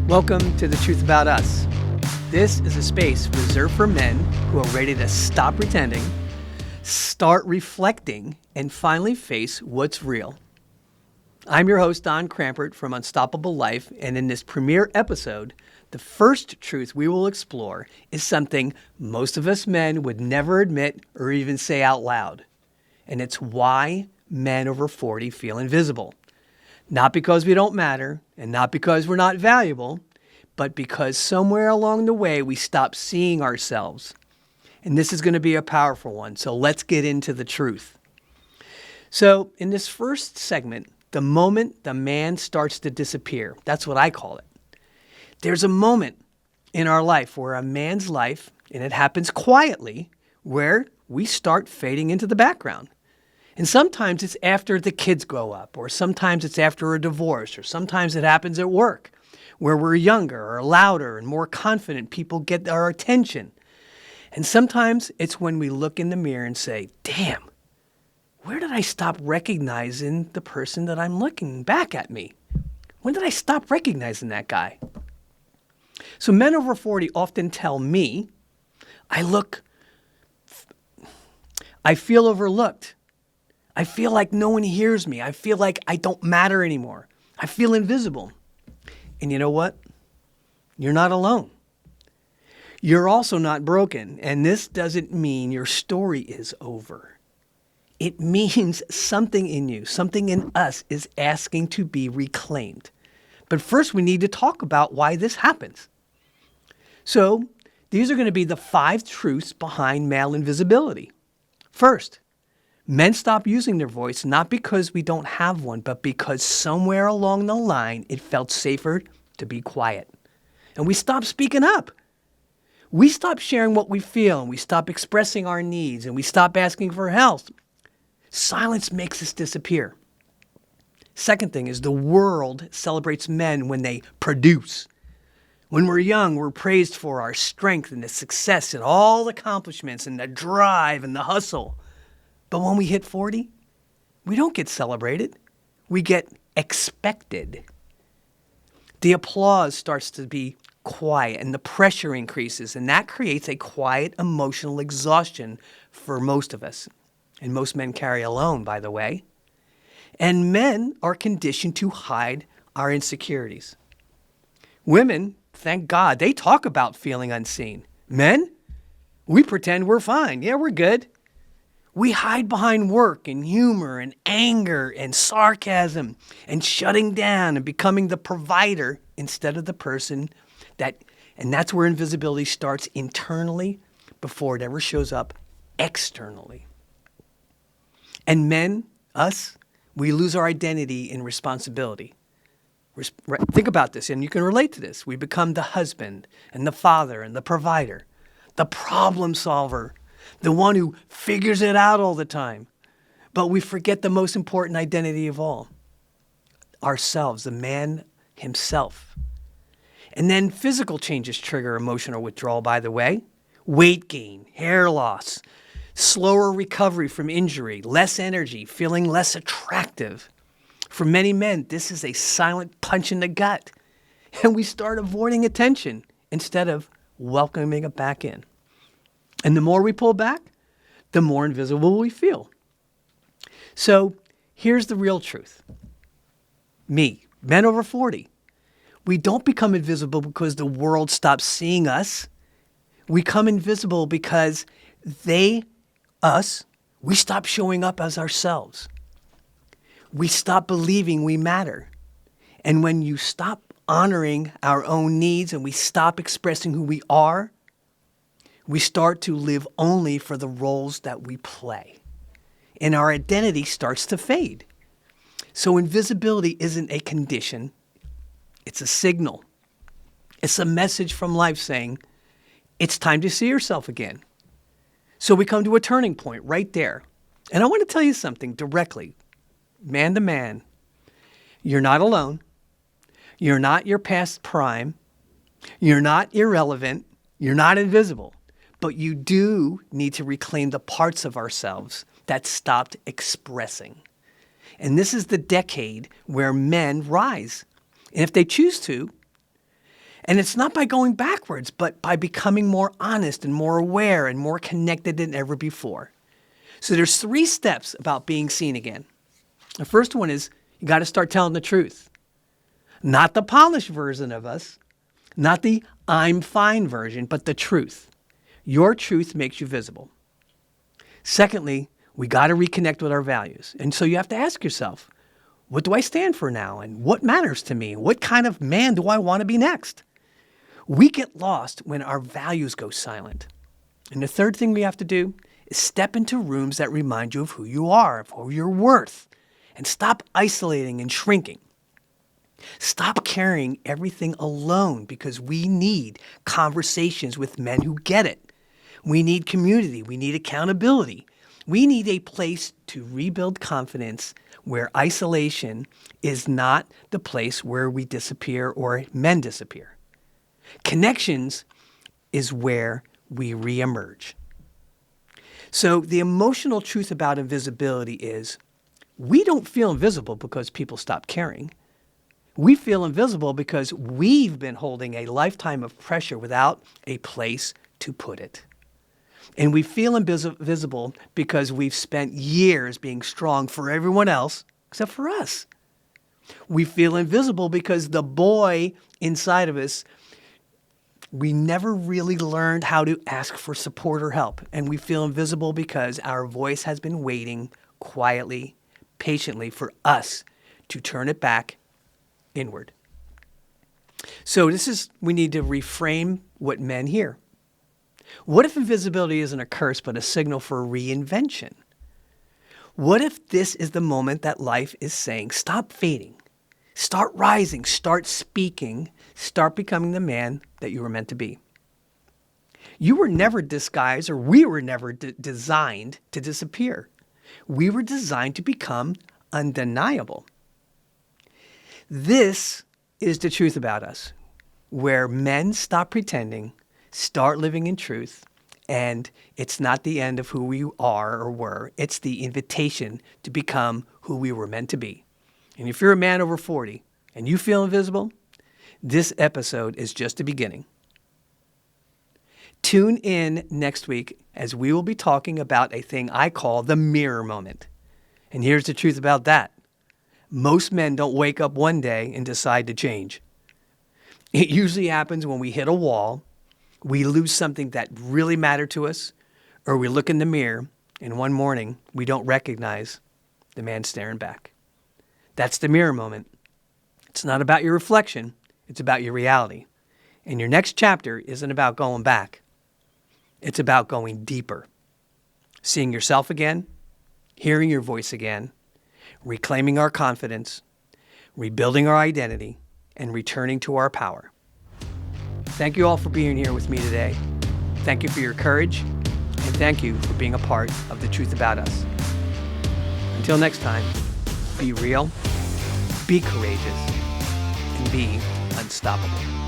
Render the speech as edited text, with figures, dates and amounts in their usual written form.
Welcome to The Truth About Us. This is a space reserved for men who are ready to stop pretending, start reflecting, and finally face what's real. I'm your host, Don Krampert from Unstoppable Life, and in this premiere episode, the first truth we will explore is something most of us men would never admit or even say out loud. And it's why men over 40 feel invisible. Not because we don't matter, and not because we're not valuable, but because somewhere along the way we stop seeing ourselves. And this is going to be a powerful one, so let's get into the truth. So in this first segment, the moment the man starts to disappear, that's what I call it. There's a moment in our life where a man's life, and it happens quietly, where we start fading into the background. And sometimes it's after the kids grow up, or sometimes it's after a divorce, or sometimes it happens at work, where we're younger or louder and more confident, people get our attention. And sometimes it's when we look in the mirror and say, damn, where did I stop recognizing the person that I'm looking back at me? When did I stop recognizing that guy? So men over 40 often tell me, I feel overlooked. I feel like no one hears me. I feel like I don't matter anymore. I feel invisible. And you know what? You're not alone. You're also not broken. And this doesn't mean your story is over. It means something in you, something in us is asking to be reclaimed. But first we need to talk about why this happens. So these are going to be the 5 truths behind male invisibility. First, men stop using their voice not because we don't have one, but because somewhere along the line it felt safer to be quiet. And we stop speaking up. We stop sharing what we feel, and we stop expressing our needs, and we stop asking for help. Silence makes us disappear. Second thing is the world celebrates men when they produce. When we're young, we're praised for our strength and the success and all the accomplishments and the drive and the hustle. But when we hit 40, we don't get celebrated. We get expected. The applause starts to be quiet and the pressure increases, and that creates a quiet emotional exhaustion for most of us. And most men carry alone, by the way. And men are conditioned to hide our insecurities. Women, thank God, they talk about feeling unseen. Men, we pretend we're fine. Yeah, we're good. We hide behind work and humor and anger and sarcasm and shutting down and becoming the provider instead of the person and that's where invisibility starts internally before it ever shows up externally. And men, us, we lose our identity in responsibility. Think about this, and you can relate to this. We become the husband and the father and the provider, the problem solver, the one who figures it out all the time. But we forget the most important identity of all, ourselves, the man himself. And then physical changes trigger emotional withdrawal, by the way. Weight gain, hair loss, slower recovery from injury, less energy, feeling less attractive. For many men, this is a silent punch in the gut. And we start avoiding attention instead of welcoming it back in. And the more we pull back, the more invisible we feel. So here's the real truth. Men over 40, we don't become invisible because the world stops seeing us. We become invisible because we stop showing up as ourselves. We stop believing we matter. And when you stop honoring our own needs and we stop expressing who we are, we start to live only for the roles that we play. And our identity starts to fade. So invisibility isn't a condition. It's a signal. It's a message from life saying, it's time to see yourself again. So we come to a turning point right there. And I want to tell you something directly, man to man. You're not alone. You're not your past prime. You're not irrelevant. You're not invisible. But you do need to reclaim the parts of ourselves that stopped expressing. And this is the decade where men rise. And if they choose to, And it's not by going backwards, but by becoming more honest and more aware and more connected than ever before. So there's 3 steps about being seen again. The first one is you got to start telling the truth. Not the polished version of us, not the I'm fine version, but the truth. Your truth makes you visible. Secondly, we got to reconnect with our values. And so you have to ask yourself, what do I stand for now? And what matters to me? What kind of man do I want to be next? We get lost when our values go silent. And the third thing we have to do is step into rooms that remind you of who you are, of who you're worth, and stop isolating and shrinking. Stop carrying everything alone, because we need conversations with men who get it. We need community. We need accountability. We need a place to rebuild confidence where isolation is not the place where we disappear or men disappear. Connections is where we reemerge. So the emotional truth about invisibility is we don't feel invisible because people stop caring. We feel invisible because we've been holding a lifetime of pressure without a place to put it. And we feel invisible because we've spent years being strong for everyone else except for us. We feel invisible because the boy inside of us, we never really learned how to ask for support or help. And we feel invisible because our voice has been waiting quietly, patiently for us to turn it back inward. So we need to reframe what men hear. What if invisibility isn't a curse, but a signal for reinvention? What if this is the moment that life is saying, stop fading, start rising, start speaking, start becoming the man that you were meant to be? You were never disguised, or we were never designed to disappear. We were designed to become undeniable. This is the truth about us, where men stop pretending, start living in truth, and it's not the end of who we are or were. It's the invitation to become who we were meant to be. And if you're a man over 40 and you feel invisible, this episode is just the beginning. Tune in next week as we will be talking about a thing I call the mirror moment. And here's the truth about that. Most men don't wake up one day and decide to change. It usually happens when we hit a wall, we lose something that really mattered to us, or we look in the mirror and one morning we don't recognize the man staring back. That's the mirror moment. It's not about your reflection, it's about your reality. And your next chapter isn't about going back. It's about going deeper. Seeing yourself again, hearing your voice again, reclaiming our confidence, rebuilding our identity, and returning to our power. Thank you all for being here with me today. Thank you for your courage, and thank you for being a part of the truth about us. Until next time, be real, be courageous, and be unstoppable.